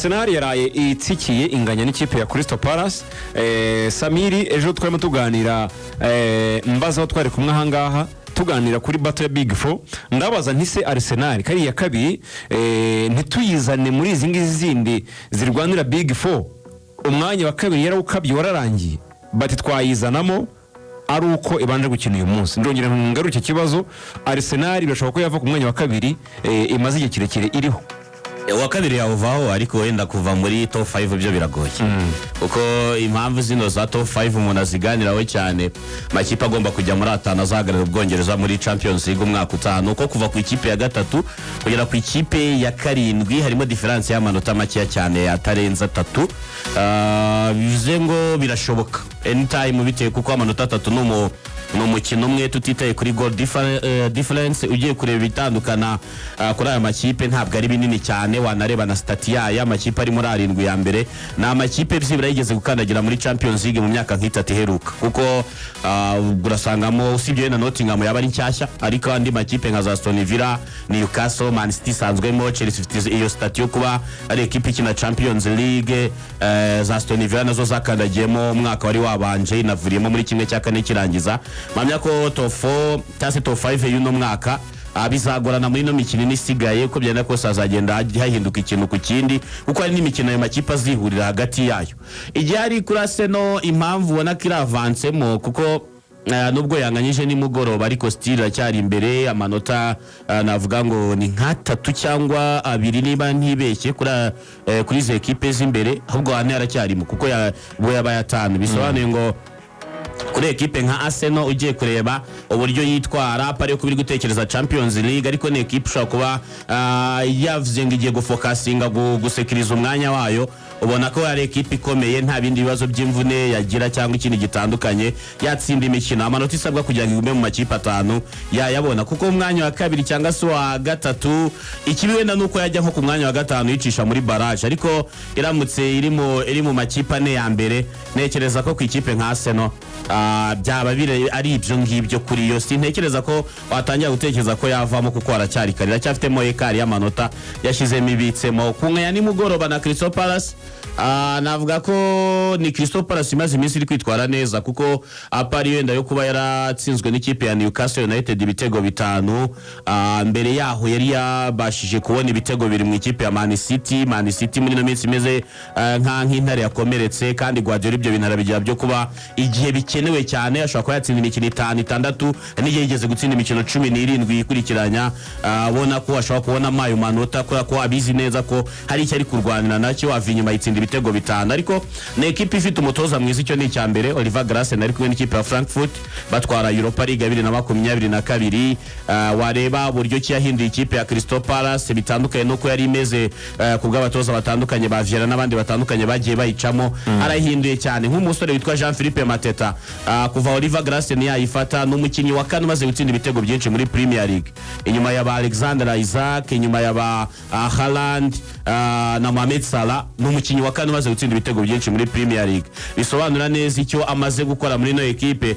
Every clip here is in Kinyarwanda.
Arsenal yaraye itsikiye inganya n'ikipe ya Crystal Palace. Samiri ejo twarimo tuganira mbaza aho twari kumwe ahangaha tuganira kuri battle ya Big Four, ndabaza ntise Arsenal kari ya kabiri ntituyizane muri izi ngizi zindi zirwanira Big Four, umwanya wa kabiri yarawukabye wararangiye, bati twayizanamo ari uko ibanje gukina uyu munsi. Ndongera ngaruke kibazo, Arsenal birashobora ko yava ku mwanya wa kabiri imaze igihe kirekire iriho. Wa kabiri yavuvaho ariko wenda kuva muri top 5 byo biragoye kuko impamvu zino za top 5 umuntu aziganiraho cyane, makipe agomba kujya muri atanu azahagarara Ubwongereza muri Champions League umwaka utaha, uko kuva ku ikipe ya gatatu kugera ku ikipe ya karindwi harimo difference y'amanota make cyane atarenza 3. Bivuze ngo birashoboka anytime bitewe kuko amanota 3 n'umukino umwe tutitaye kuri goal difference. Ugiye kureba bitandukana kuri aya makipe ntabwo ari binini cyane, wanareba na stati ya makipe ari muri arindwi ya mbere na amakipe byibura yigeze gukandagira muri Champions League mu myaka nk'itatu iheruka, kuko urasangamo usibye na Nottingham yaba ari nshyashya, ariko andi makipe nka Aston Villa, Newcastle, Man City sanzwemo, Chelsea ifite iyo stati yo kuba ari ekipe ikina Champions League. za Aston Villa nazo zakandagiyemo umwaka wari wabanje inavuriyemo muri kimwe cya kane kirangiza. Mamya ko top 4 cyase top 5 y'uno mwaka bizagorana muri no mikino isigaye, ko byenda ko sazagenda hahinduka ikintu ku kindi, kuko ari n'imikino ya makipe azihurira hagati yayo. Igihe ari kuri Arsenal impamvu ubona ko iravansemo kuko nubwo yanganyije nimugoroba ariko still cyari imbere amanota navuga ngo ni nka 3 cyangwa 2 niba ntibeshye kuri ze equipe z'imbere, ahubwo hane yaracyarimo kuko yabaye 5. Bisobanuye ngo kuri ekipe nka Arsenal ugiye kureba uburyo yitwara pari yo kubiri gutekereza Champions League, ariko ne ekipe ushobora kuba yavuze ngo igiye gufocusinga gusekiriza umwanya wayo, ubona ko ari ekipe ikomeye nta bindi bibazo by'imvune yagira cyangwa ikindi gitandukanye, yatsinda imikino amanota isabwa kugira ngo igume mu makipe 5 yabona, kuko umwanya wa kabiri cyangwa se wa gatatu ikibiwe na nuko yajya nko ku mwanya wa gatanu yicisha muri barrage, ariko iramutse iri mu makipe 4 ya mbere nekereza ko ku ikipe nka Arsenal byaba ari ibyo ngibyo kuri yo. Sintekereza ko watangira gutekereza ko yavamo kuko aracyari karira cyafitemo ekari y'amanota yashizemo ibitsemo kunga ya nimugoroba na Crystal Palace. Navuga ko ni Crystal Palace imaze iminsi iri kwitwara neza, kuko apari yenda yo kuba yaratsinzwe n'ikipe ya Newcastle United ibitego 5, mbere yaho yari yabashije kubona ibitego biri mu ikipe ya Man City muri no minsi imeze nk'intare yakomeretse, kandi Guardiola ibyo bintu arabigira byo kuba igihe bikenewe cyane ashobora kuba yatsinda imikino 5 n'igihe yigeze gutsinda imikino 17 ikurikiranya, abona ko ashobora kubona mayo manota ko abizi neza ko hari icyo ari kurwanira nacyo, avinyuma yitsinda ibitego 5. Ariko ne ekipe ifite umutoza mwiza, icyo ni cyambere. Oliver Glasner ari kumwe n'ikipe ya Frankfurt batwara Europa League 2022. Wareba buryo ki yahinduye ikipe ya Crystal Palace bitandukanye nuko yari imeze kubwa abatoza batandukanye ba Vieira n'abandi batandukanye bagiye bayicamo, arahinduye cyane nk'umusore witwa Jean-Philippe Mateta. Kuva Oliver Glasner yayifata n'umukinyi wa kane maze gutsinda ibitego byinshi muri Premier League, inyuma ya ba Alexander Isaac, inyuma ya ba Haaland na Mohamed Salah, n'umukinyi wa kane maze gutsinda ibitego byinshi muri Premier League. Bisobanura neza icyo amaze gukora muri no equipe.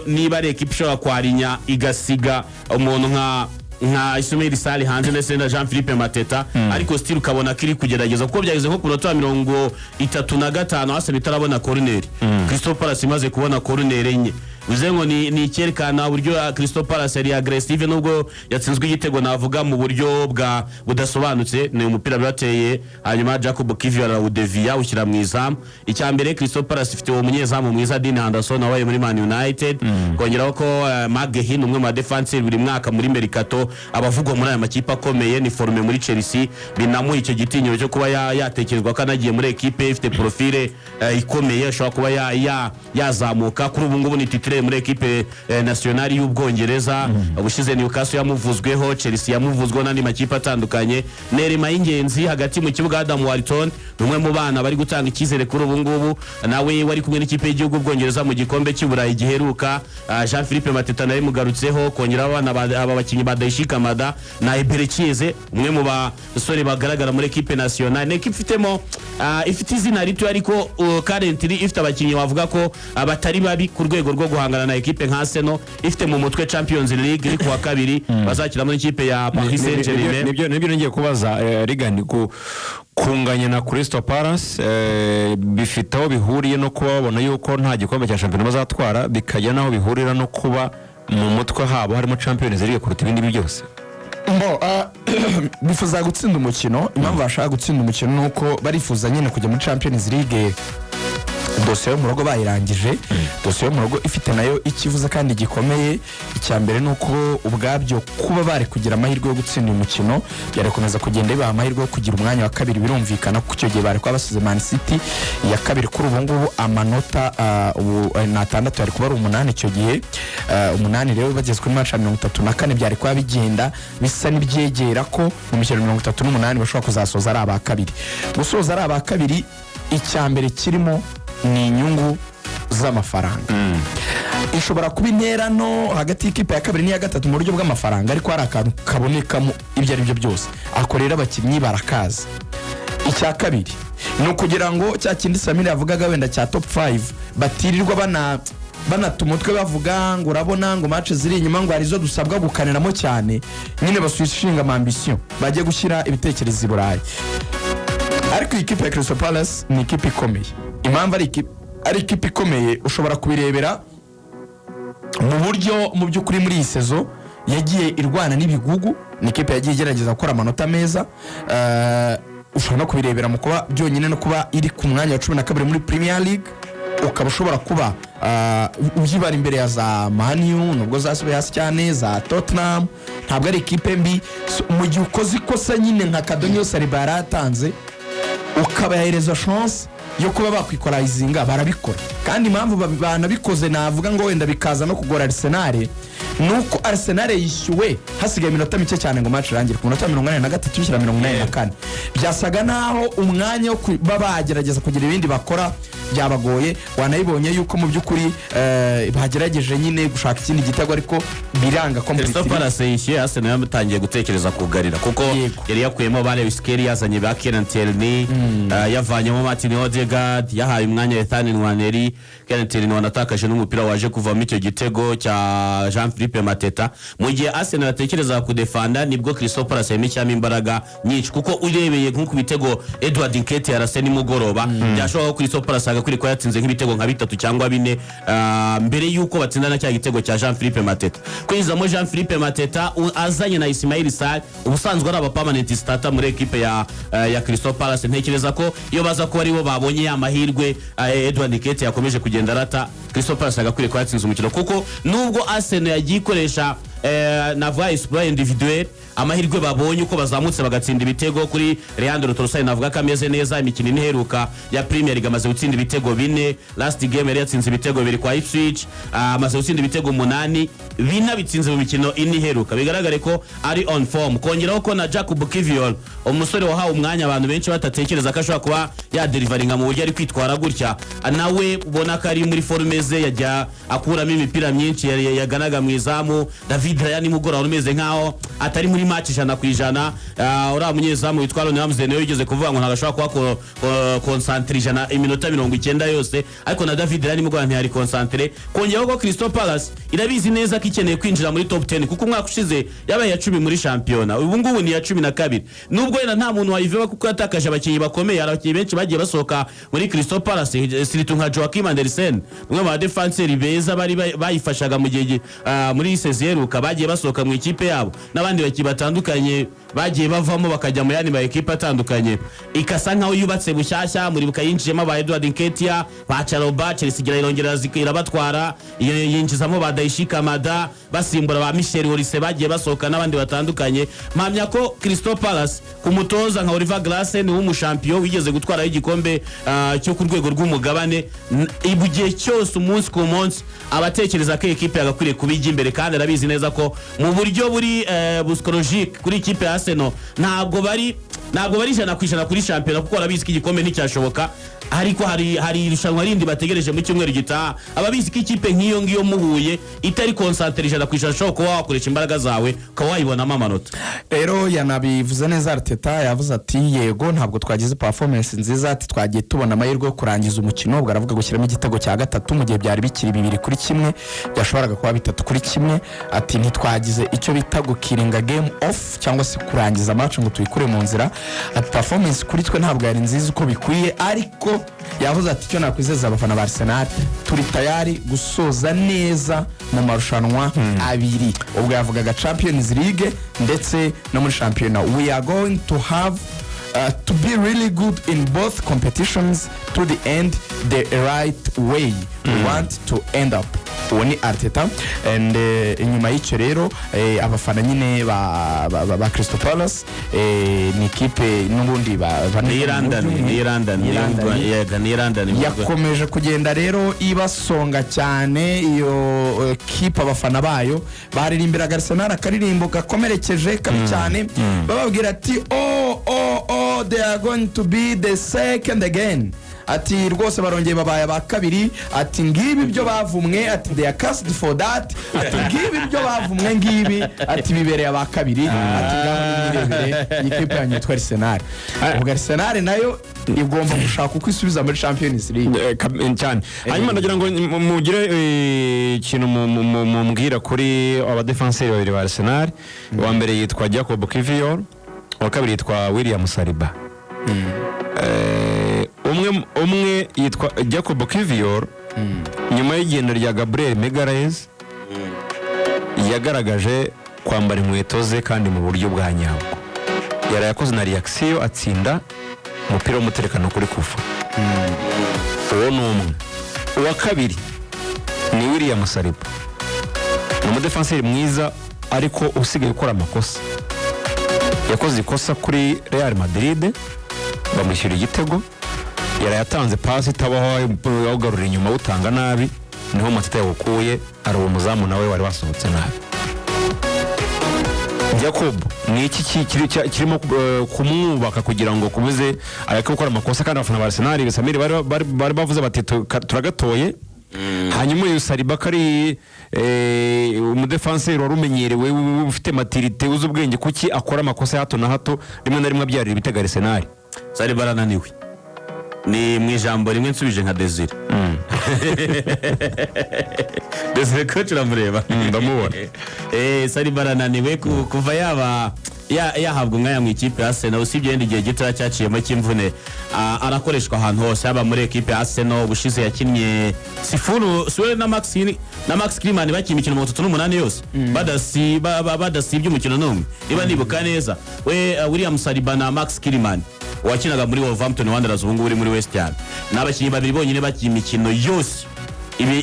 Niba ari equipe ishobora kwarinya igasiga umuntu nka Ismail Sali hanze ndetse na Jean-Philippe Mateta, ariko still ukabona kiri kugerageza kuko byageze nko ku minota 35 hasa bitarabona corner. Crystal Palace imaze kubona corner enye, bivuze ngo ni cyerekana uburyo Crystal Palace yari aggressive, nubwo yatsinzwe igitego navuga mu buryo bwa budasobanutse. Ni umupira bateye hanyuma Jacob Kivior arawudevia ushyira mu izamu. Icyambere Crystal Palace ifite uwo munyezamu mwiza Dean Henderson wabaye muri Man United, kongeraho ko Maguire umwe mu defense buri mwaka muri Mercato abavugwa muri aya makipe akomeye, ni forme muri Chelsea binamuye icyo gitinyo cyo kuba yatekerezwa kanagiye muri equipe ifite profile ikomeye ashobora kuba yazamuka. Kuri ubu ngubu ni titre muri equipe nationale y'Ubwongereza, ubushize Newcastle yamuvuzweho, Chelsea yamuvuzweho n'andi makipe atandukanye. Nerema y'ingenzi hagati mu kibuga Adam Wharton numwe mu bana bari gutanga ikizere kuri ubu ngubu, nawe wari kumwe n'ikipe y'igihugu Ubwongereza mu gikombe cy'Uburayi giheruka. Jean-Philippe Mateta nawe mugarutseho, kongera aba bakinyi badashika Kamada na Eberechieze, umwe mu basore bagaragara muri equipe nationale. Ne equipe ifitemo ifite izina rito, ariko currently ifite abakinyi bavuga ko abatari babi ku rwego rwo guhangana na ekipe nka Arsenal ifite mu mutwe Champions League iri kuwa kabiri bazakira muri ikipe ya Paris Saint-Germain. Nibyo ngiye kubaza Rigani kunganya na Crystal Palace bifite aho bihuriye no kuba babona yuko nta gikombe cya shampiyona bazatwara, bikajya naho bihurira no kuba mu mutwe habo harimo Champions League kuruta ibindi byose. Bifuza gutsinda umukino. Impamvu bashaka gutsinda umukino nuko barifuza nyine kujya muri Champions League dosiye yo mu rugo bayirangije. Dosiye yo mu rugo ifite nayo ikivuze kandi gikomeye. Icya mbere nuko ubwabyo kuba bari kugira amahirwe yo gutsinda umukino byarakomeza kugenda bibaha amahirwe yo kugira umwanya wa kabiri. Birumvikana ko icyo gihe bari kwa basize Man City ya kabiri kuri ubu ngubu amanota na 6 yari kuba ari 8 icyo gihe 8 rero bageze kuri match 34 byari kwa bigenda bisa n'ibyegera ko mu mikino 38 bashobora kuzasoza ari aba kabiri. Gusoza ari aba kabiri icya mbere kirimo ni inyungu z'amafaranga. Ishobora kuba interano hagati y'ikipe ya kabiri n'iya gatatu mu buryo bw'amafaranga, ariko hari akantu kabonekamo ibyo ari byo byose akorera abakinnyi barakaza. Icya kabiri ni ukugira ngo cya kindi Samir yavugaga wenda cya top 5 batirirwa banata umutwe bavuga ngo urabona ngo match ziri inyuma ngo arizo dusabwa gukaniramo cyane, nyine baswishinga ambition bajye gushyira ibitekerezo i Burayi. Ariko ikipe ya Crystal Palace ni ikipe ikomeye. Impamvu ari ikipe ikomeye ushobora kubirebera mu buryo mu by'ukuri muri iyi sezo yagiye irwana n'ibigugu. Ni ikipe yagiye igerageza gukora amanota meza. Ushobora no kubirebera mu kuba byonyine no kuba iri ku mwanya wa 12 muri Premier League, ukaba ushobora kuba ujibara imbere ya za Man U nubwo zasubiye hasi cyane, za Tottenham. Ntabwo ari ikipe mbi. Mu gihe ukoze ikosa nyine nka Kadonyo Saliba yaratanze ukabahereza chance yo kuba bakwikorizinga barabikora. Kandi impamvu banabikoze navuga ngo wenda bikaza no kugora Arsenal nuko Arsenal yishyuwe hasigaye iminota mike cyane ngo match irangire ku minota 43 bishyira 44. Byasaga naho umwanya wo bagerageza kugira ibindi bakora byabagoye. Wanayibonye yuko mu by'ukuri bagerageje nyine gushaka ikindi gitego ariko biranga completely. Crystal Palace yishyuye Arsenal yamutangiye gutekereza kugarira kuko yari yakuyemo bale Wiskeri yazanye ba Kieran Tierney, yavanyemo Martin Odegaard, yahaye umwanya Ethan Nwaneri. Kieran Tierney wanatakaje n'umupira waje kuvamo icyo gitego cya Jean-Philippe Mateta. Mu gihe Arsenal atekereza kudefanda nibwo Crystal Palace yemeshyamo imbaraga nyinshi kuko urebeye nk'uko bitego Edward Nketiah yarase nimugoroba byashobora ko Crystal Palace agakuri ko yatsinze nk'ibitego nka 3 cyangwa 4 mbere yuko batsindana cya gitego cya Jean-Philippe Mateta. Kwizamo Jean-Philippe Mateta azanye na Ismail Sarr ubusanzwe ari aba permanent starter muri equipe ya Crystal Palace. Ntekereza ko iyo baza ko aribo babonye amahirwe Edward Nketiah yakomeje kugenda rata Crystal Palace agakuri ko yatsinze umukino kuko nubwo Arsenal yagiye ikoresha na voice play individuel amahirwe babonye uko bazamutse bagatsinda ibitego kuri Leandro Trossard. Navuga ko ameze neza imikino iheruka ya Premier League amaze gutsinda ibitego 4. Last game yari yatsinze ibitego 2 kwa Ipswich, amaze gutsinda ibitego 8 bitsinze mu mikino iheruka. Bigaragare ko ari on form. Kongeraho ko na Jacob Kivior umusore wahawe umwanya abantu benshi batatekereza ko ashobora kuba ya deliveringa mu buryo ari kwitwara gutya, nawe ubona ko ari muri forme ze yajya akuramo imipira myinshi yaganaga mu izamu. David Raya nimugora urumeze nkaho atari muri match 100%. Ura munyezamu witwa Ron Ramsey nayo yigeze kuvuga ngo ntagashobora kuba concentre iminota 90 yose, ariko na David Raya nimugora ntiyari concentre. Kongeraho ko Crystal Palace irabizi neza ko ikeneye kwinjira muri top 10 kuko umwaka ushize yabaye ya 10 muri championa, ubu ngubu ni ya 12. Nubwo yena nta muntu wayiveba kuko yatakaje abakinnyi bakomeye, abakinnyi benshi bagiye basohoka muri Crystal Palace. Siritu nka Joachim Andersen umwe mu defenseur beza bari bayifashaga mu gihe muri sezeruka bagiye basohoka mu ikipe yabo, n'abandi baki batandukanye bagiye bavamo bakajya mu yandi ma equipe atandukanye. Ikasa nkaho yubatse bushyashya muri bukayinjiyemo ba Edward Nketiah, ba Charoba, Chelsea gira irongera zikira batwara yinjizamo ba Daishi Kamada, basimbura ba Michel Olise bagiye basohoka n'abandi batandukanye. Mpamya ko Crystal Palace ku mutoza nka Oliver Glasner w'umushampion wigeze gutwara igikombe cyo ku rwego rw'umugabane, ibugiye cyose umunsi ku munsi abatekereza ko equipe yagakwiriye kubijya imbere kandi arabizi neza neza ko mu buryo buri psychologique kuri ikipe ya Arsenal ntabwo bari 100% kuri champion kuko arabizi ko igikombe nticyashoboka ariko hari irushanwa rindi bategereje mu cyumweru gitaha ababizi ko ikipe nk'iyo ngiyo muhuye itari concentrate 100% ashobora kuba wakoresha imbaraga zawe ukaba wayibonamo amanota. Rero yanabivuze neza Arteta yavuze ati yego ntabwo twagize performance nziza ati twagiye tubona amahirwe yo kurangiza umukino ubwo aravuga gushyiramo igitego cya gatatu mu gihe byari bikiri 2-1 byashoboraga kuba 3-1 ati ntitwagize icyo bita gukiringa game off cyangwa se kurangiza match ngo tuyikure mu nzira ati performance kuri twe ntabwo yari nziza uko bikwiye ariko yavuze ati cyo nakwizeza abafana ba Arsenal turi tayari gusoza neza mu marushanwa abiri ubwo yavugaga Champions League ndetse no muri Championa. We are going to have to be really good in both competitions to the end the right way. We want to end up uwo Arteta and inyuma y'icyo rero abafana nyine ba Crystal Palace ni kipe n'ubundi ni London yakomeje kugenda rero ibasonga cyane iyo kipe abafana bayo baririmbira Arsenal akaririmbo gakomerekeje kabi cyane bababwira ati oh they are going to be the second again ati rwose barongeye babaye aba kabiri ati ngibi byo bavumwe ati they are cast for that ati ngibi byo bavumwe ngibi ati bibereye aba kabiri ati ngaho nirebere ikipe yanyu twari Arsenal ubwo Arsenal nayo igomba gushaka uko isubiza muri Champions League cyane. Hanyuma ndagira ngo mugire ikintu mumbwira kuri aba defenseur babiri ba Arsenal wa mbere yitwa Jacob Kivior wa kabiri yitwa William Saliba. umwe yitwa Jacob Kivior nyuma y'igenda rya Gabriel Magalhaes yagaragaje kwambara inkweto ze kandi mu buryo bwa nyabwo yarayakoze na reaction atsinda umupira w'umuterekano kuri kufa. uwo n'umwe. uwa kabiri ni William Saliba ni umudefenseur mwiza ariko usigaye gukora amakosa. yakoze ikosa kuri Real Madrid bamushyira igitego yarayatanze pasi tabaho ugarura inyuma utanga nabi niho Mateta yakuye ari uwo muzamu nawe wari wasohotse nabi. Jacob ni iki kirimo kumwubaka kugira ngo kubuze areke gukora amakosa kandi abafana ba Arsenal Samiri bari bavuze bati turagatoye. hanyuma uyu Saliba kari umudefenseur warumenyerewe ufite maturité uzi ubwenge kuki akora amakosa hato na hato rimwe na rimwe abyarira ibitega Arsenal. Saliba arananiwe ni mu ijambo rimwe nsubije nka Desire. Desire coach uramureba ndamubona. Saliba arananiwe kuva yahabwa umwanya mu ikipe ya Arsenal usibye yenda igihe gito cyaciyemo cy'imvune arakoreshwa ahantu hose haba muri ekipe ya Arsenal. Ubushize yakinnye sifuru Suarez na Max Kliman bakina imikino 38 yose badasibye umukino n'umwe niba nibuka neza. William Saliba na Max Kliman wakinaga muri Wolverhampton Wanderers ubu ngubu uri muri West Ham n'abakinnyi babiri bonyine bakina imikino yose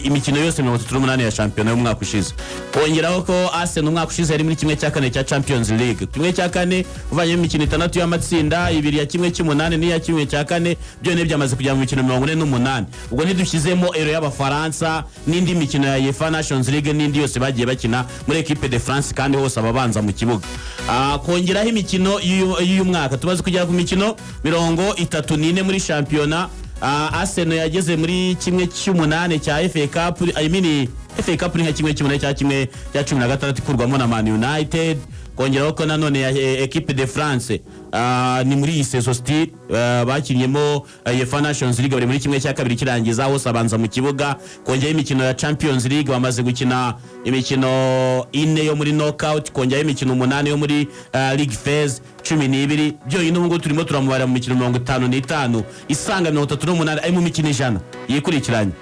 imikino yose 38 ya champion y'umwaka ushize. Kongeraho ko Arsenal umwaka ushize yari muri kimwe cya kane cya Champions League. Kimwe cya kane uvanye mu mikino 6 y'amatsinda ibiri ya kimwe cy'umunane n'iya kimwe cya kane byone byamaze kujya mu mikino 48. ubwo ntidushyizemo Euro y'Abafaransa n'indi mikino ya UEFA Nations League n'indi yose bagiye bakina muri Equipe de France kandi hose ababanza mu kibuga. Kongeraho imikino y'uyu mwaka tumaze kugera ku mikino 34 muri championnat. Arsenal yageze muri kimwe cy'umunane cya FA Cup FA Cup ni nka kimwe cy'umunane cya kimwe cya 16 ikurwamo na Man United. Kongeraho ko nanone ya Equipe de France ni muri iyi saison still bakinyemo UEFA Nations League bari muri kimwe cya kabiri kirangiza hose abanza mu kibuga. Kongeraho imikino ya Champions League bamaze gukina imikino 4 yo muri knockout. Kongeraho imikino 8 yo muri League Phase 12 byo ngo turimo turamubara mu mikino 55 isanga 38 ari mu mikino 100 yikurikiranye.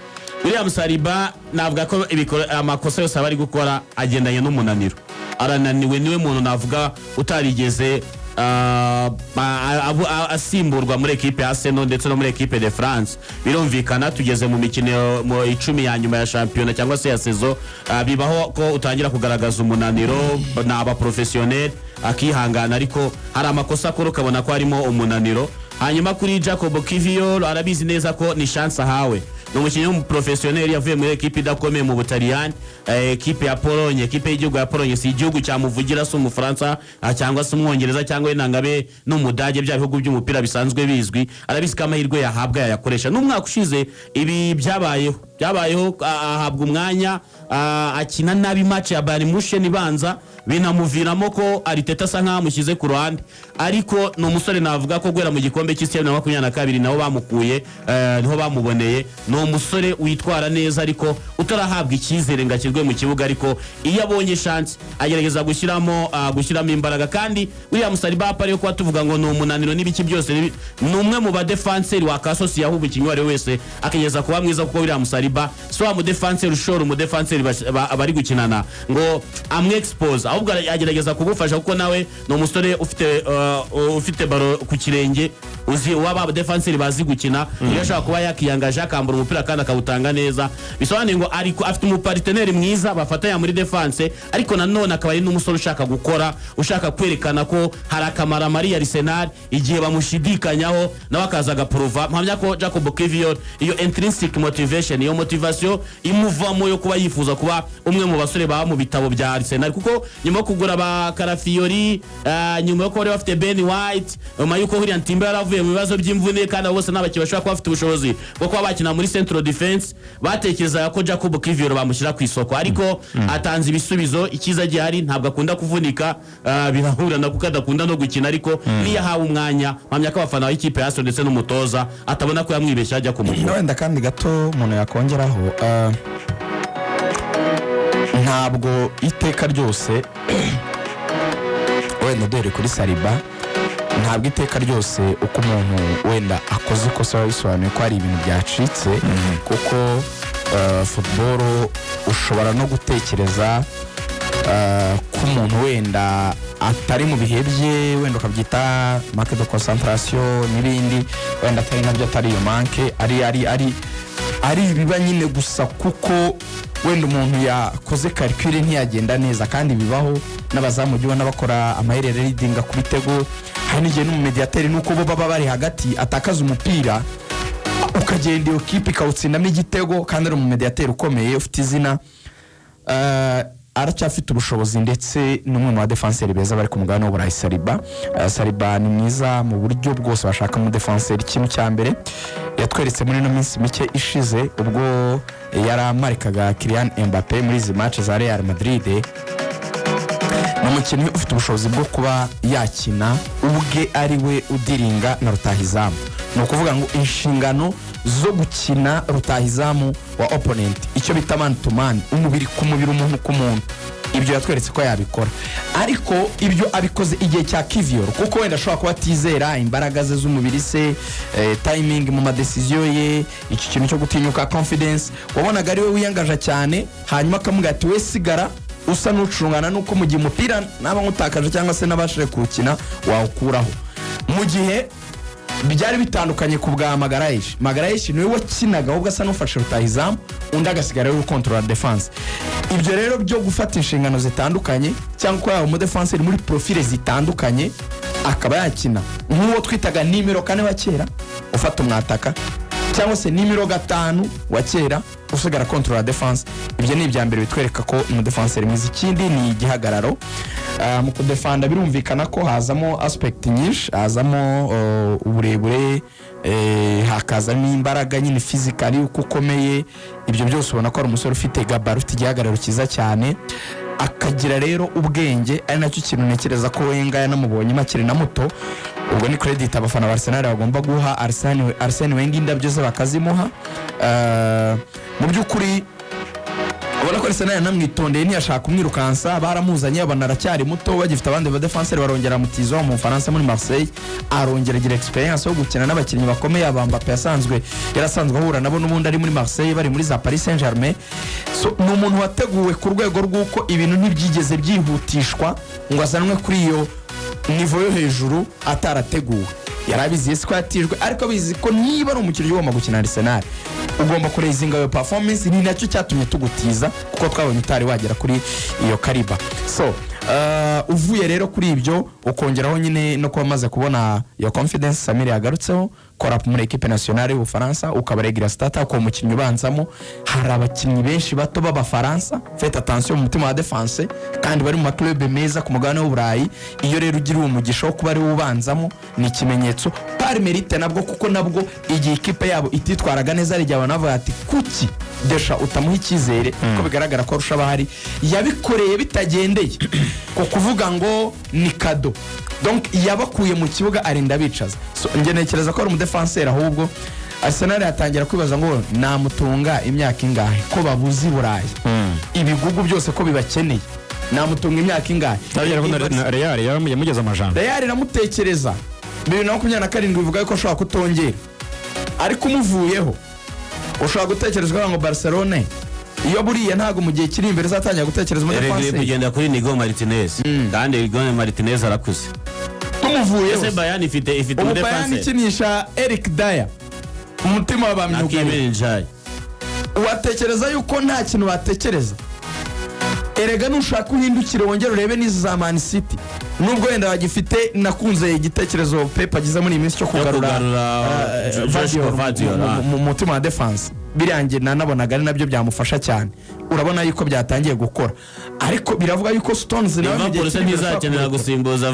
William Saliba navuga ko amakosa yose abari gukora agendanye n'umunaniro. Arananiwe niwe muntu navuga utarigeze asimburwa muri equipe ya Arsenal ndetse no muri equipe de France. Birumvikana tugeze mu mikino 10 ya nyuma ya championnat cyangwa se ya saison bibaho ko utangira kugaragaza umunaniro n'aba professionnel akihangana ariko hari amakosa akora ukabona ko harimo umunaniro hanyuma kuri Jacob Kivior arabizi neza ko ni chance ahawe ni umukinnyi w'umuprofessionnel yavuye muri equipe idakomeye mu Butaliyani equipe ya Pologne equipe y'igihugu ya Pologne si igihugu cyamuvugira se umufaransa cyangwa se umwongereza cyangwa inangabe n'umudage bya bihugu by'umupira bisanzwe bizwi arabizi ko amahirwe yahabwa yayakoresha n'umwaka ushize ibi byabayeho ahabwa umwanya akina nabi match ya Bayern Munchen ibanza binamuviramo ko Arteta asa nkaho amushyize ku ruhande ariko no musore navuga ko gwera mu gikombe cy'isi ya 2022 nabo bamukuye niho bamuboneye no musore witwara neza ariko utarahabwa icyizere ngakirwe mu kibuga ariko iyo abonye chance agerageza gushyiramo imbaraga kandi William Saliba pare ko tuvuga ngo no umunaniro n'ibiki byose ni umwe mu ba defenseur wa Kasosi yahubu kinywa wese akageza kuba mwiza kuko William Saliba so wa mu defenseur ushora mu defenseur abari gukinana ngo amwe expose ahubwo agerageza kugufasha kuko nawe no musore ufite baro ku kirenge uzi waba defenseur bazi gukina yashaka kuba yakiyangaje akambura umupira kandi akawutanga neza bisobanuye ngo ariko afite umupartenaire mwiza bafatanya muri defense ariko nanone akaba ari n'umusore ushaka gukora ushaka kwerekana ko hari akamara Maria Arsenal igihe bamushidikanyaho nawe akaza gaprova mpamya ko Jacob Kivior iyo intrinsic motivation iyo motivation imuvamo yo kuba yifuza kuba umwe mu basore ba mu bitabo bya Arsenal kuko nyuma kugura ba Calafiori nyuma yo kuba bafite Ben White nyuma yuko William Timber yaravuye mu bibazo by'imvune kandi bose n'abakibashaka kuba bafite ubushobozi bwo kuba bakina muri central defense batekereza ko Jacob Kivior bamushyira ku isoko ariko atanze ibisubizo ikiza gihari ntabwo akunda kuvunika birahura na kuko adakunda no gukina ariko niyo hawe umwanya mpamya ko abafana b'ikipe yaso ndetse n'umutoza atabona ko yamwibeshya ajya kumugura wenda kandi gato umuntu yakongeraho ntabwo iteka ryose wenda dore kuri Saliba ntabwo iteka ryose uko umuntu wenda akoze ikosa bisobanuye ko hari ibintu byacitse kuko football ushobora no gutekereza ko umuntu wenda atari mu bihe bye wenda ukabyita manque de concentration n'ibindi wenda atari nabyo atari iyo manque ari ibiba nyine gusa kuko wenda umuntu yakoze calcul ntiyagenda neza kandi bibaho n'abazamu giwa n'abakora amaherere ridinga ku bitego hari n'igihe n'umumediateri nuko bo baba bari hagati atakaza umupira ukagenda iyo kipe ikawutsindamo igitego kandi ari umumediateri ukomeye ufite izina aracyafite ubushobozi ndetse n'umwe mu defenseur beza bari ku mugabane w'Uburayi Saliba ni mwiza mu buryo bwose bashaka mu defenseur ikintu cya mbere yatweretse muri no minsi mike ishize ubwo yaramarikaga Kylian Mbappé muri izi match za Real Madrid n'umukinnyi ufite ubushobozi bwo kuba yakina ubwe ari we udiringa na rutahizamu no kuvuga ngo inshingano zo gukina rutahizamu wa opponent icyo bita man to man umubiri ku mubiri umuntu ku muntu ibyo yatweretse ko yabikora ariko ibyo abikoze igihe cya Kivior kuko wenda ashobora kuba atizera imbaraga ze z'umubiri se timing mu madecision ye iki kintu cyo gutinyuka confidence wabonaga ari we wiyangaje cyane hanyuma akamuga ati we sigara usa n'ucungana nuko mu gihe umupira naba ngutakaje cyangwa se nabashije kuwukina wawukuraho mu gihe byari bitandukanye ku bwa Magarayesh niwe wakinaga ahubwo asa n'ufashe rutahizamu undi agasigara ari control defense ibyo rero byo gufata inshingano zitandukanye cyangwa ko yaba mu defense muri profile zitandukanye akaba yakina nk'uwo twitaga nimero 4 wa kera ufata umwataka cyangwa se nimero 5 wa kera usigara control defense ibyo ni ibya mbere bitwereka ko mu defenseur mwiza ikindi ni igihagararo mu kudefanda birumvikana ko hazamo aspect nyinshi hazamo uburebure hakazamo imbaraga nyine physically uko ukomeye ibyo byose ubona ko ari umusore ufite gabarit ufite igihagararo kiza cyane akagira rero ubwenge ari nacyo kintu nekereza ko Wenger yanamubonye makiri na muto ubwo ni credit abafana ba Arsenal bagomba guha Arsene Wenger indabyo ze bakazimuha mu by'ukuri ubona ko Arsenal yanamwitondeye ntiyashaka kumwirukansa baramuzanye abana aracyari muto bagifite abandi ba defenseur barongera mutizo mu Faransa muri Marseille arongera agira experience yo gukina n'abakinnyi bakomeye Mbappé yarasanzwe ahura nabo n'ubundi ari muri Marseille bari muri za Paris Saint-Germain so ni umuntu wateguwe ku rwego rw'uko ibintu ntibyigeze byihutishwa ngo azanwe kuri iyo niveau yo hejuru atarateguwe yarabizi ko yatijwe ariko bizi ko niba ari umukinnyi ugomba gukina Arsenal ugomba kurezinga iyo performance ni nacyo cyatumye tugutiza kuko twabonye utari wagera kuri iyo kariba so uvuye rero kuri ibyo ukongeraho nyine no kuba amaze kubona iyo confidence Samiri yagarutseho kora muri equipe nationale y'Ubufaransa ukabaregira stata uko umukinnyi ubanzamo hari abakinnyi benshi bato b'Abafaransa faites attention mu mutima wa defense kandi bari mu maklube meza ku mugabane w'Uburayi iyo rero ugira umugisha wo kuba ari ubanzamo ni ikimenyetso par mérite nabwo kuko nabwo igihe equipe yabo ititwaraga neza ari jyaba navuga ati kuki desha utamuha icyizere ko bigaragara ko arusha bahari yabikoreye bitagendeye ko kuvuga ngo ni kado donc yabakuye mu kibuga arinda bicaza so nge nekereza ko ari umudefenseur ahubwo Arsenal yatangira kwibaza ngo namutunga imyaka ingahe ko babuzi Burayi ibigugu byose ko bibakeneye namutunga imyaka ingahe Real yamugeza amajambo Real iramutekereza 2027 bivuga ko ashobora kutongera ariko umuvuyeho ushobora gutekerezwa ngo Barcelona iyo buriya ntago mu gihe kiri imbere zatangira gutekereza mu defense Real kugenda kuri Nico Martinez kandi Nico Martinez arakuze tumuvuyeho ese Bayern ifite mu defense Bayern ikinisha Eric Dyer umutima w'abamyugariro watekereza yuko nta kintu batekereza erega nushaka uhindukire wongere urebe n'izi za Man City nubwo wenda bagifite nakunze igitekerezo Pep agize muri iminsi cyo kugarura mu mutima wa defense birangiye nanabonaga ari nabyo byamufasha cyane urabona yuko byatangiye gukora ariko biravuga yuko Stones nawe mu gihe ntizakenera gusimbuza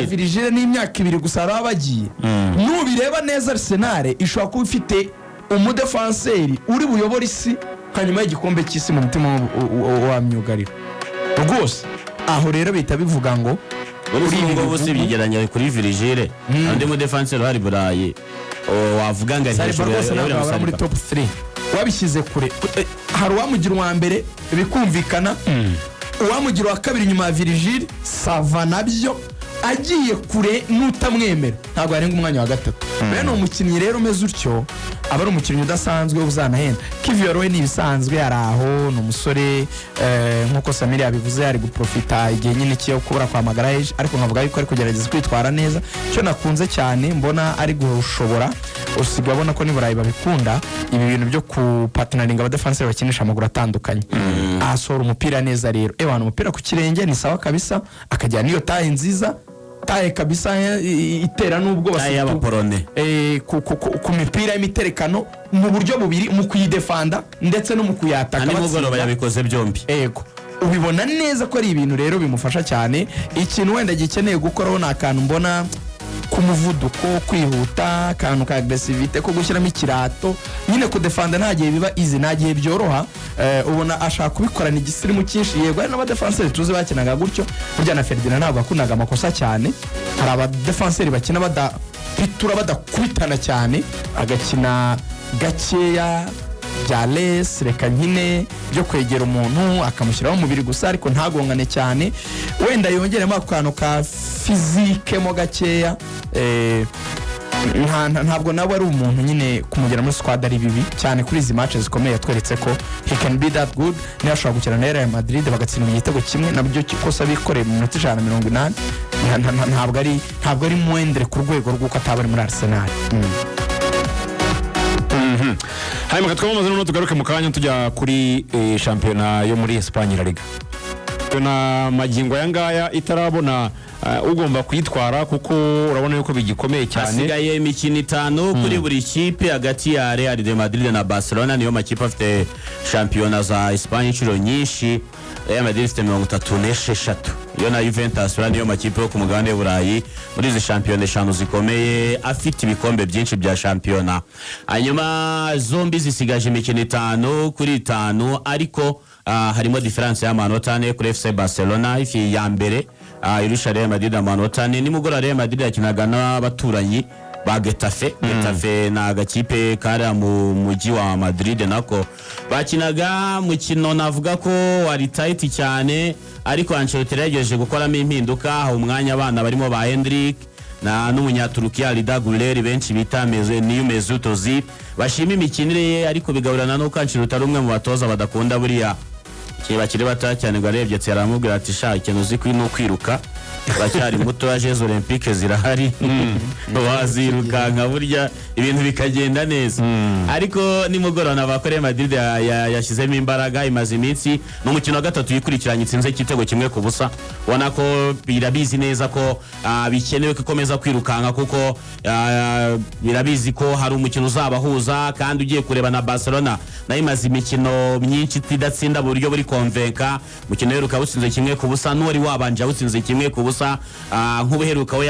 Virgil n'imyaka 2 gusa bagiye nubireba neza Arsenal ishobora kuba ifite umudefenseri uri buyobora isi hanyuma y'igikombe cy'isi mu mutima wa myugariro rwose aho rero bita bivuga ngo uri ngo bose bigeranya kuri Virgil andi mu defenseur hari Burayi wavuga ngo hejuru ya muri top 3 wabishyize kure hari uwamugira uwa mbere bikumvikana uwamugira wa kabiri nyuma ya Virgil sava nabyo agiye kure nutamwemera ntabwo arenga umwanya wa gatatu bene umukinnyi rero umeze utyo aba ari umukinnyi udasanzwe uzanahenda Kivior ni ibisanzwe araho no musore nkuko Samiri yabivuze ari guprofita igihe nyine cyo kubura kwa Magarage ariko nkavuga yuko ari kugerageza kwitwara neza cyo nakunze cyane mbona ari gushobora usigabona ko ni Burayi babikunda ibi bintu byo ku partnering aba defenseur bakinisha amaguru atandukanye asora umupira neza rero ewana umupira ku kirenge ni sawa kabisa akajyana niyo taye nziza taye kabisa itera nubwo y'abaporone ku mipira y'imiterekano mu buryo bubiri mu kuyidefanda ndetse no mu kuyataka n'umugoroba yabikoze byombi yego ubibona neza ko ari ibintu rero bimufasha cyane ikintu wenda gikeneye gukoraho nakantu mbona ku muvuduko kwihuta kantu ka aggressivité ko gushyiramo ikirato nyine ku defender nta gihe biba easy nta gihe byoroha ubona ashaka kubikorana igisirimu cyinshi yego ari n'aba defenseur tuzi bakinaga gutyo burya na Ferdinand ntabwo akundaga amakosa cyane hari aba defenseur bakina badapitura badakubitana cyane agakina gakeya bya les reka nyine byo kwegera umuntu akamushyiraho umubiri gusa ariko ntagongane cyane wenda yongeremo akantu ka physique mo gakeya ntabwo nawe ari umuntu nyine kumugera muri squad ari bibi cyane kuri izi matches zikomeye tweretse ko he can be that good niyo ashobora gukina na Real Madrid bagatsinda igitego kimwe nabyo kikosa bikoreye mu minota 180 ntabwo ari mwendere ku rwego rw'uko atabari muri Arsenal hanyuma twamaze no tugaruke mu kanya tujya kuri shampiyona yo muri Espagne La Liga na magingo yangaya itarabona ugomba kwitwara kuko urabona yuko bigikomeye cyane asigaye imikino 5 kuri buri kipe hagati ya Real de Madrid na Barcelona niyo makipe afite shampiyona za Espagne inshuro nyinshi Real Madrid ifite 36 yo na Juventus niyo makipe yo ku mugabane w'Uburayi muri izi shampiyona 5 zikomeye afite ibikombe byinshi bya shampiyona hanyuma zombi zisigaje imikino 5 kuri 5 ariko harimo difference y'amanota 4 kuri FC Barcelona ifi ya mbere irusha Real Madrid amanota 4 nimugora Real Madrid yakinaga n'abaturanyi ba Getafe na agakipe kare mu mujyi wa Madrid nako bakinaga mukino navuga ko wari tight cyane ariko Ancelotti yagejeje gukoramo impinduka umwanya abana barimo ba Hendrik na n'umunyaturukiya Rida Güler benshi bita Mesut Özil bashima imikinire ye ariko bigahurana no Ancelotti ari umwe mu batoza badakunda buriya bakiri bata cyane ngo arebye aramubwira ati sha ikintu uzi no kwiruka bacyari muto ya Jeux Olympique zirahari wazirukanka burya ibintu bikagenda neza ariko nimugorana abakoreye Madrid yashyizemo imbaraga imaze iminsi n'umukino wa gatatu yikurikiranye itsinze igitego kimwe ku busa ubona ko birabizi neza ko bikenewe ko ikomeza kwirukanka kuko birabizi ko hari umukino uzabahuza kandi ugiye kureba na Barcelona nayo imaze imikino myinshi idatsinda mu buryo buri konvenka umukino uheruka utsinze kimwe ku busa n'uwari wabanje utsinze kimwe ku busa nk'ubuheruka we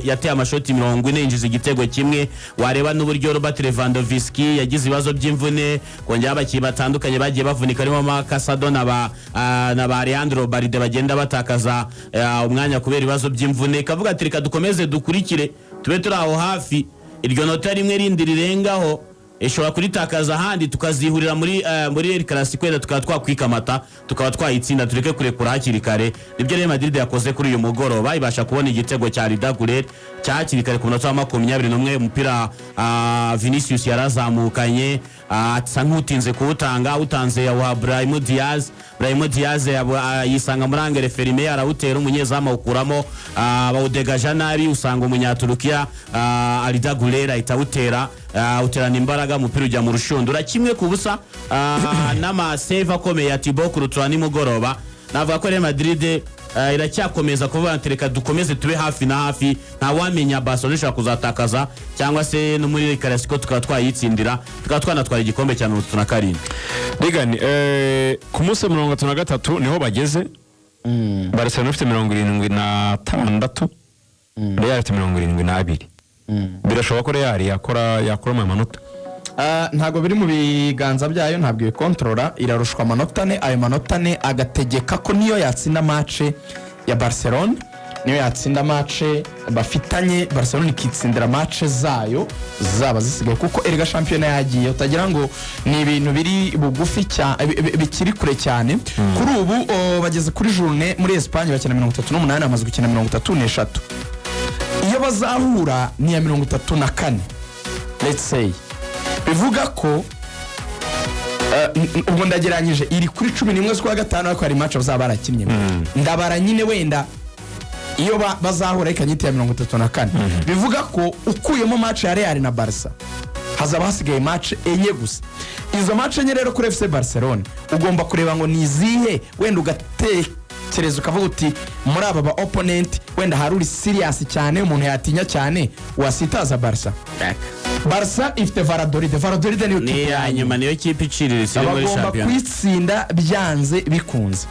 yateye amashoti 40 yinjiza igitego kimwe wareba n'uburyo Robert Lewandowski yagize ibibazo by'imvune kongera abakinnyi batandukanye bagiye bavunika harimo Casado na ba Leandro Balde bagenda batakaza umwanya kubera ibibazo by'imvune kavuga ati reka dukomeze dukurikire tube turi aho hafi iryo nota rimwe rindi rirengaho ishobora kuritakaza ahandi tukazihurira muri El Clasico tukaba twakwikamata tukaba twayitsinda tureke kurekura hakiri kare nibyo Real Madrid yakoze kuri uyu mugoroba ibasha kubona igitego cya Arda Güler cyakiri kare ku munota wa 21 umupira Vinicius yarazamukanye asa nk'utinze kuwutanga utanze ya Brahim Diaz yisanga muri angere Ferime arawutera umunyezamu awukuramo bawudegaja nabi usanga umunyaturukiya Arda Güler ahitawutera uterana imbaraga umupira ujya mu rushundura kimwe ku busa n'amasave akomeye ya Thibaut Courtois nimugoroba navuga ko Real Madrid iracyakomeza kuvuga ati reka dukomeze tube hafi na hafi nta wamenya Barcelona ishaka kuzatakaza cyangwa se no muri Clasico tukaba twayitsindira tukaba twanatwara igikombe cya 37 Digani ku munsi 33 niho bageze Barcelona ifite 76 Real ifite 72 birashoboka ko Real yakora mu manota ntago biri mu biganza byayo ntabwo ikontrola irarushwa amanota ne ayo manota ne agategeka ko niyo yatsinda match ya Barcelona niyo yatsinda match bafitanye Barcelona ikitsindira match zayo zaba zisigaye kuko erega championnat yagiye utagira ngo ni ibintu biri bugufi cyane bikiri kure cyane kuri ubu bageze kuri journée muri Espagne bakina 38 amaze gukina 33 iyo bazahura ni ya 34 let's say bivuga ko ubwo ndageranyije iri kuri 11 z'ukwa gatanu ariko hari match bazaba barakinnye ndabara nyine wenda iyo bazahura ikanyita ya 34 bivuga ko ukuyemo match ya Real na Barca hazaba hasigaye match enye gusa izo match enye rero kuri FC Barcelona ugomba kureba ngo nizihe wenda ugatekereza ukavuga uti muri aba ba opponent wenda haruri serious cyane umuntu yatinya cyane wasitaza Barca Barca ifite Valladolid niyo kipe ya nyuma niyo kipe iciriritse muri champion bagomba kwitsinda byanze bikunze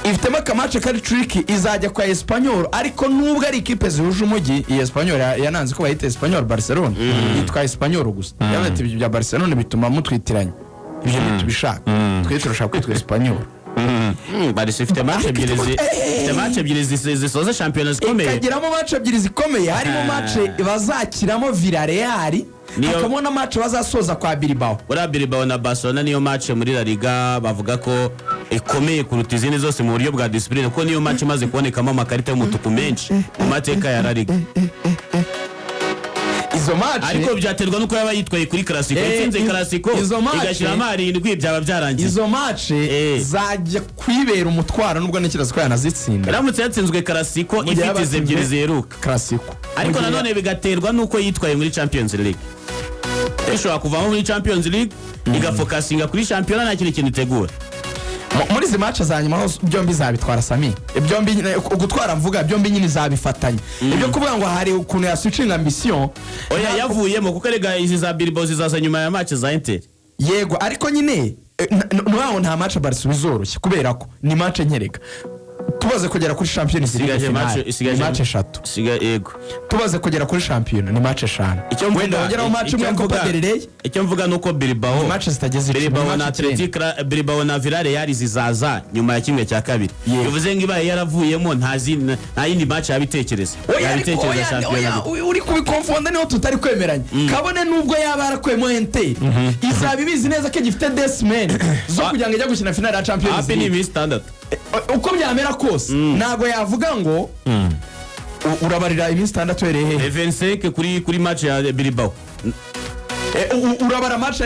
ifitemo akamace kari tricky izajya kwa Espanyol ariko nubwo ari ikipe zihuje umujyi iyi Espanyol yananze ko bayita Espanyol Barcelona yitwa Espanyol gusa yabati bya Barcelona bituma mutwitiranya ibyo bitubishaka twe turashaka kwitwa Espanyol Barca ifite match ebyiri zisoza champions zikomeye ikagiramo match ebyiri zikomeye harimo match bazakiramo Villarreal akamona match bazasoza kwa Bilbao Bilbao na Barcelona niyo match muri La Liga bavuga ko ikomeye kuruta izindi zose mu buryo bwa discipline ko niyo match imaze kubonekamo amakarita y'umutuku menshi mu mateka ya La Liga izo match ariko byaterwa nuko yaba yitwaye kuri Clasico itsinze Clasico igashira amarindwi byaba byarangiye izo match zajya kwibera umutwaro nubwo n'ikirazo ko yanazitsinda ramutse yatsinzwe Clasico ifite ebyiri zeruka Clasico ariko nanone bigaterwa nuko yitwaye muri Champions League ishobora kuvamo muri Champions League igafokasinga kuri championnat nta kintu itegura muri izi match za nyuma byombi zabitwara Sami byombi gutwara mvuga byombi nyine zabifatanya ibyo kuvuga ngo hari ukuntu ya switching ambition oya yavuyemo kuko rega izi za Bilbao zizaza nyuma ya match za Inter yego ariko nyine nwaho nta match Barca bizoroshye kubera ko ni match nyereka tubaze kugera kuri Champions League match 3 yego tubaze kugera kuri Champions ni match 5 wenda wongeraho match mu Copa del Rey icyo mvuga nuko Bilbao match zitageze Bilbao na Athletic Bilbao na Villarreal zizaza nyuma ya kimwe cya kabiri bivuze ngo ibaye yaravuyemo nta yindi match yabitekereza Champions uri kubikonfonda niho tutari kwemeranya kabone nubwo yaba yarakwemo Inter izabibizi neza ko gifite desmen zo kugira ngo ijya gukina final ya Champions League happy ni standard uko byamera kose nago yavuga ngo urabarira iminsi 6 werehe 25 kuri match ya Bilbao urabara match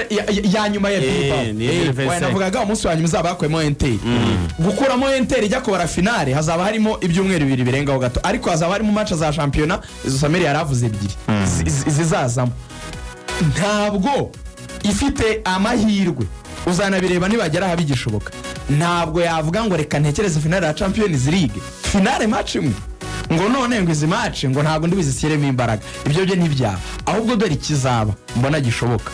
ya nyuma ya Bilbao navugaga umunsi wa nyuma uzaba yakwemo Inter gukuramo Inter ijya kubara finale hazaba harimo ibyumweru bibiri birengaho gato ariko hazaba harimo match za championnat izo Samiri yaravuze ebyiri zizazamo ntabwo ifite amahirwe uzanabireba nibagera habigishoboka ntabwo yavuga ngo reka ntekereze finale ya Champions League finale match imwe ngo none ngo izi match ngo ntabwo ndibizishyiremo imbaraga ibyo byo ntibyaba ahubwo dore ikizaba mbona gishoboka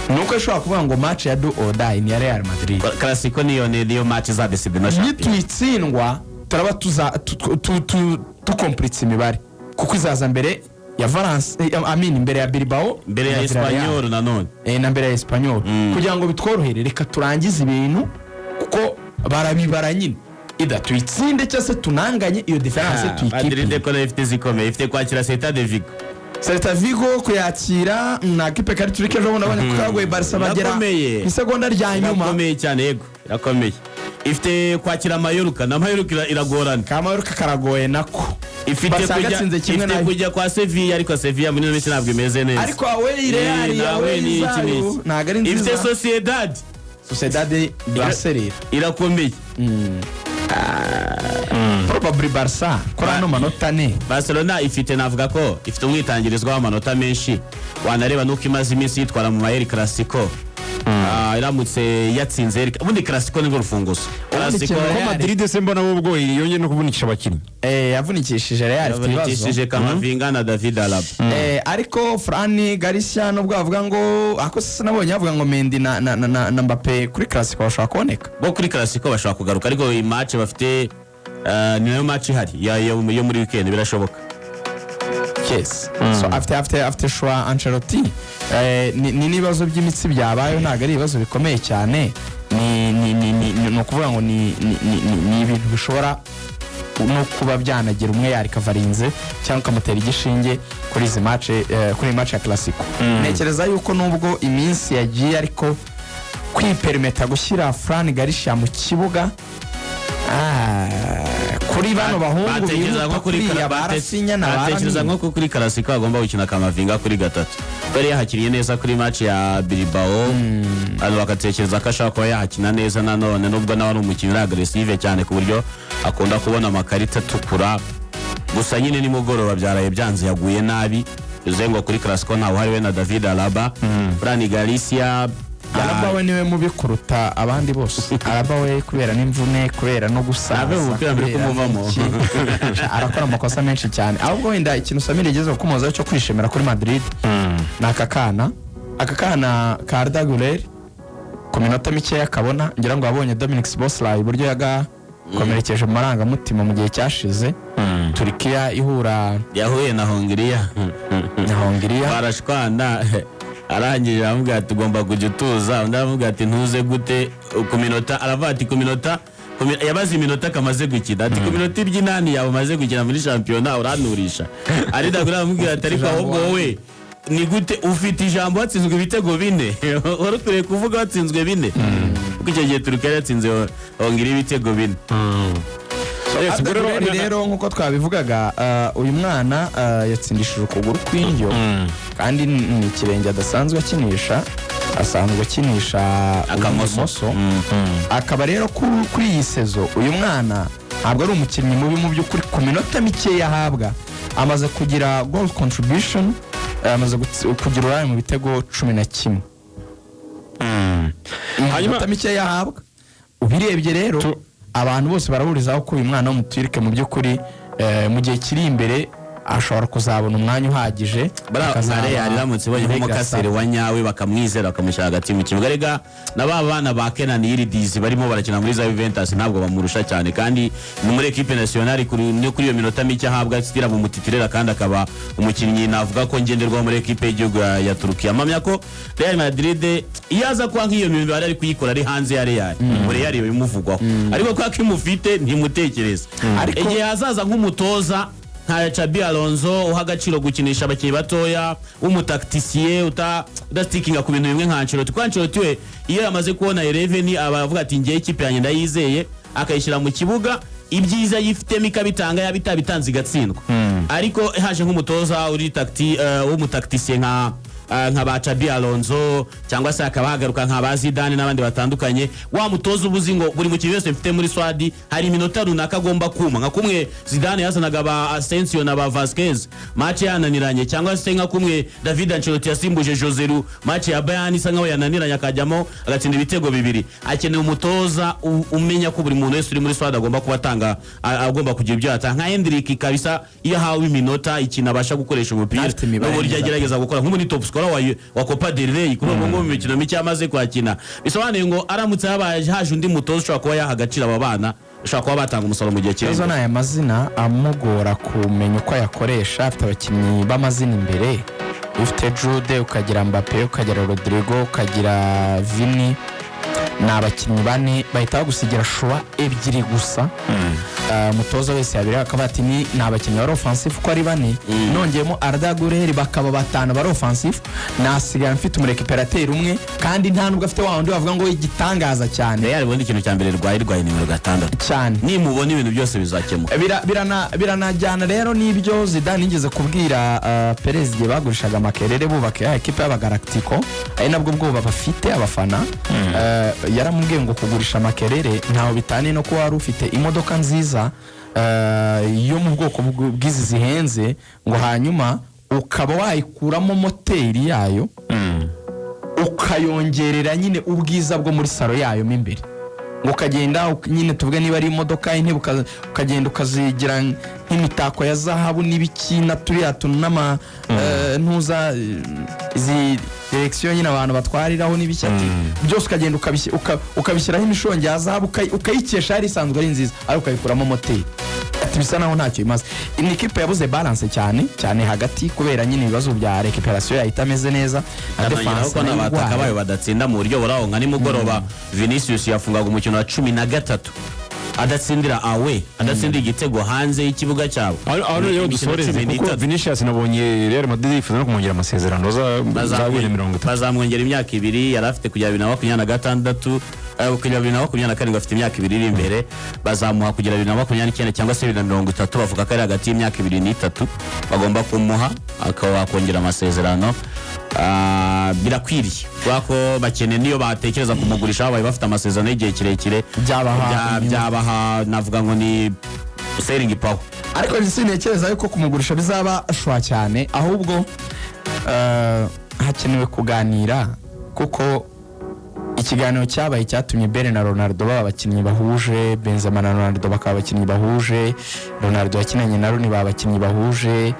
nuko ashobora kuvuga ngo match ya do or die ni ya Real Madrid Clasico niyo match za decide no champion nitwitsindwa turaba tukomplitse imibare kuko izaza mbere ya Valence imbere ya Bilbao mbere ya Espanyol nanone na mbere ya Espanyol kugira ngo bitworohere reka turangize ibintu kuko barabibara nyine ida tuyitsinde cyase tunanganye iyo difference tuyikipe Madrid ko ifite zikomeye ifite kwakira Celta Vigo kuyakira na kipe kari turike jo ndabona ko kagwe Barca bagera isegonda rya nyuma yakomeye cyane yego yakomeye ifite kwakira Mallorca na Mallorca iragorana Mallorca karagoye nako ifite kujya kwa Sevilla ariko Sevilla muri none ntabwo imeze neza ariko away Real ni iki nagari nziza ifite Sociedad Barcelona irakomeye probably Barca korano manota ne Barcelona ifite navuga ko ifite umwitangirizwa w'amanota menshi wanareba nuko imaze iminsi yitwara mu El Clasico iramutse yatsinze ubundi Clasico ni urufunguzo Clasico ko Madrid se mbona ubwo yonye no kuvunikisha abakinnyi yavunikishije Real yavunikishije Camavinga na David Alaba ariko Fran Garcia no bwavuga ngo ako nabonye avuga ngo Mendy na Mbappe kuri Clasico bashaka kuboneka bo kuri Clasico bashaka kugaruka ariko iyi match bafite ni nayo match ihari yo muri weekend birashoboka yes so after shwa Ancelotti ni nibazo by'imitsi byabaye ntago ari ibibazo bikomeye cyane ni ukuvuga ngo ni ibintu bishobora no kuba byanagira umwe yari kavarinze cyangwa kamutera igishinge kuri izi match kuri match ya Clasico nekereza yuko nubwo iminsi yagiye ariko kwipermeta gushyira Fran Garcia mu kibuga kuri bano bahungu batekereza nko kuri Clasico agomba gukina Camavinga kuri gatatu bari yahakiriye neza kuri match ya Bilbao ano bakatekereza ko ashaka kuba yahakina neza nanone nubwo nawe ari umukinnyi aggressive cyane ku buryo akunda kubona amakarita atukura gusa nyine nimugoroba byaraye byanze yaguye nabi uzengo kuri Clasico ntawe hariwe na David Alaba Fran Garcia Alaba we niwe mubi kuruta abandi bose Alaba we kubera n'imvune kubera no gusaza umupira mbere kumuvamo arakora amakosa menshi cyane ahubwo wenda ikintu Samir igeze kumoza cyo kwishimira kuri Madrid nakakana ka Arda Güler ku minota mike yakabona ngira ngo abonye Dominic Szoboszlai buryo komerekeje mu marangamutima mu gihe cyashize Turkiya yahuye na Hongiriya barashwana arangije avuga ati tugomba kujya utuza undi avuga ati ntuze gute ku minota aravuga ati ku minota yabaze iminota kamaze gukina ati ku minota iby'inani yawe maze gukina muri shampiyona uranurisha ari ndagura amubwira ati ariko ahubwo wowe ni gute ufite ijambo watsinzwe ibitego 4 warukuriye kuvuga watsinzwe 4 kuko icyo gihe Turkiya yatsinze Hongiriya ibitego 4 rero nkuko twabivugaga uyu mwana yatsindishije ukuguru kw'indyo kandi ni ikirenge adasanzwe akinisha asanzwe akinisha akamoso akaba rero kuri iyi sezo uyu mwana ntabwo ari umukinnyi mubi mu by'ukuri ku minota mike yahabwa amaze kugira goal contribution amaze kugira uruhare mu bitego 11 hanyuma mike yahabwa ubirebye rero abantu bose barahurizaho ko uyu mwana w'umuturike mu by'ukuri mu gihe kiri imbere ashobora kuzabona umwanya uhagije bakazare yaramutse bonye nk'umukasere wa nyawe bakamwizera bakamushyira hagati mu kibuga rega naba bana ba Kenan Yildiz barimo barakina muri za Juventus ntabwo bamurusha cyane kandi ni muri equipe nationale kuri iyo minota mike ahabwa stira mu mutitirera kandi akaba umukinnyi navuga ko ngenderwa muri equipe y'igihugu ya Turkiya amamya ko Real Madrid iyaza kwa nk'iyo mibare ari kuyikora ari hanze ya Real muri Real bimuvugwaho ariko kwa kimufite ntimutekereza igihe hazaza nk'umutoza nka Xabi Alonso uhagaciro gukinisha abakinnyi batoya umutaktisien udastikinga ku bintu bimwe nka Ancelotti kwa Ancelotti we iyo yamaze kubona 11 abavuga ati ngiye ikipe yanjye ndayizeye akayishyira mu kibuga ibyiza yifitemo ikabitanga yabitabitanze igatsindwa ariko haje nk'umutoza uri w'umutaktisien nka nka ba Xabi Alonso cyangwa se akaba hagaruka nka ba Zidane n'abandi batandukanye wa mutoza ubuzi ngo buri mukinnyi wese mfite muri Swadi hari iminota runaka agomba kuma nka kumwe Zidane yazanaga ba Asensio na ba Vasquez match yananiranye cyangwa se nka kumwe David Ancelotti yasimbuje Jose Lu match ya Bayern isa nkaho yananiranye akajyamo agatsinda ibitego bibiri akeneye umutoza umenya ko buri muntu wese uri muri Swadi agomba kubatanga agomba kugira ibyo atanga nka Hendrick kabisa iyo hawe iminota ikina abasha gukoresha umupira n'uburyo agerageza gukora nk'ubu ni top scorer wa Copa del Rey kuri ubu mu mikino mike amaze kwakina bisobanuye ngo aramutse haje undi mutoza ushobora kuba yaha agaciro aba bana ushobora kuba batanga umusaruro mu gihe kirimo izo n'aya mazina amugora kumenya uko yakoresha afite abakinnyi b'amazina imbere ufite Jude ukagira Mbappe ukagira Rodrigo ukagira Vini ni abakinnyi bane bahita bagusigira shuwa ebyiri gusa umutoza wese yabira akaba ati ni abakinnyi bari offensive uko ari bane nongeyemo Arda Güler bakaba batanu bari offensive nasigara mfite umurekiperateri umwe kandi nta nubwo afite wa wundi bavuga ngo igitangaza cyane Real ubundi ikintu cya mbere rwaye nimero 6 cyane nimubona ibintu byose bizakemuka biranajyana rero n'ibyo Zidane yigeze kubwira Perez igihe bagurishaga Makelele bubaka ekipe y'Abagalactico ari nabwo bwoba bafite abafana yaramubwiye ngo kugurisha Makelele ntaho bitaniye no kuba wari ufite imodoka nziza yo mu bwoko bw'izi zihenze ngo hanyuma ukaba wayikuramo moteri yayo ukayongerera nyine ubwiza bwo muri salo yayo mo imbere ngo ukagenda nyine tuvuge niba ari imodoka y'intebe ukagenda ukazigira nk'imitako ya zahabu n'ibikina turiya tuntu n'ama ntuza izi direction nyine abantu batwariraho n'ibishyati byose ukagenda ukabishyiraho imishongi ya zahabu ukayikesha yari isanzwe ari nziza ariko ukayikuramo moteri bisa naho ntacyo bimaze ni ikipe yabuze balance cyane hagati kubera nyine ibibazo bya recuperation yahita ameze neza na defense n'abataka bayo badatsinda mu buryo buraho nka nimugoroba Vinicius yafungaga umukino wa 13 adatsindira awe adatsindira igitego hanze y'ikibuga cyabo aho rero dusoreze kuko Vinicius nabonye Real Madrid yifuza no kumwongera amasezerano za 2030 bazamwongera imyaka 2 yari afite kujya 2026 kujya 2027 afite imyaka 2 iri imbere bazamuha kugera 2029 cyangwa se 2030 bavuga ko ari hagati y'imyaka 2 n'itatu bagomba kumuha akongera amasezerano birakwiriye kwako bakene niyo batekereza kumugurisha babaye bafite amasezerano y'igihe kirekire byabaha navuga ngo ni selling power ariko nsinekereza yuko kumugurisha bizaba shwa cyane ahubwo hakenewe kuganira kuko ikiganiro cyabaye cyatumye Bale na Ronaldo baba abakinnyi bahuje Benzema na Ronaldo bakaba abakinnyi bahuje Ronaldo yakinanye na Rooney baba abakinnyi bahuje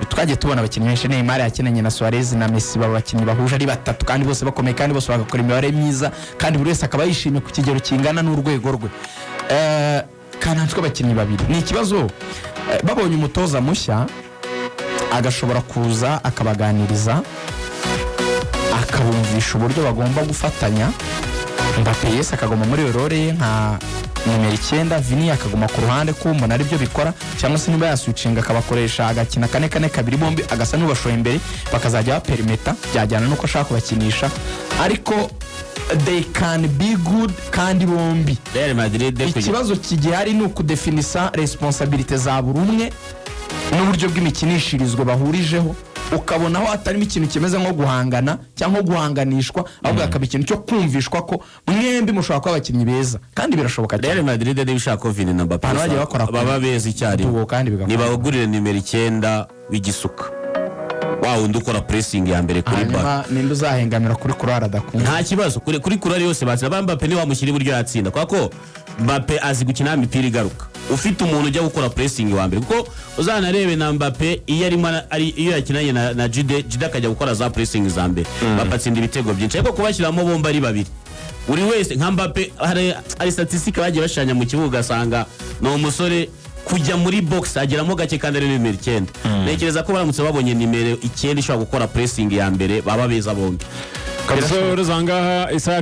twagiye tubona abakinnyi benshi Neymar yakinanye na Suarez na Messi baba abakinnyi bahuje ari batatu kandi bose bakomeye kandi bose bagakora imibare myiza kandi buri wese akaba yishimye ku kigero kingana n'urwego rwe kandi natwe abakinnyi babiri ni ikibazo babonye umutoza mushya agashobora kuza akabaganiriza akabumvisha uburyo bagomba gufatanya Mbappe yese akagoma muri role nka numero 9 Vini akagoma ku ruhande kumbona ari byo bikora cyangwa se niba yaswitchinga akabakoresha agakina 4-4-2 bombi agasa n'ubashoye imbere bakazajya baperimeta byajyana nuko ashaka kubakinisha ariko they can be good kandi bombi Real Madrid ikibazo kigihari ni ukudefinisa responsabilité za buri umwe n'uburyo bw'imikinishirizwe bahurijeho ukabonaho atarimo ikintu kimeze nko guhangana cyangwa guhanganishwa ahubwo akaba ikintu cyo kumvishwa ko mwembi mushobora kuba abakinnyi beza kandi birashoboka cyane Real Madrid de bishaka Vini na Mbappe baba beza icyari nibagurire nimero 9 w'igisuka wawo ndukora pressing ya mbere kuri bar ninde uzahengamira kuri kurara adakunda nta kibazo kuri kurari yose bazira Mbappe ni wamushyira iburyo yatsinda kwako Mbappe azi gukina imipira igaruka ufite umuntu ujya gukora pressing wa mbere kuko uzanarebe na Mbappe iyo yakinanye na Jude akajya gukora za pressing za mbere bapatsinda ibitego byinshi ariko kubashyiramo bomba ari babiri uri wese nka Mbappe hari statistique bagiye bashanya mu kibuga gasanga no umusore kujya muri box ageramo gake kandi ari nimero 9 nekereza ko baramutse babonye nimero 9 ishobora gukora pressing ya mbere baba beza bombi kabisa rozanga isaha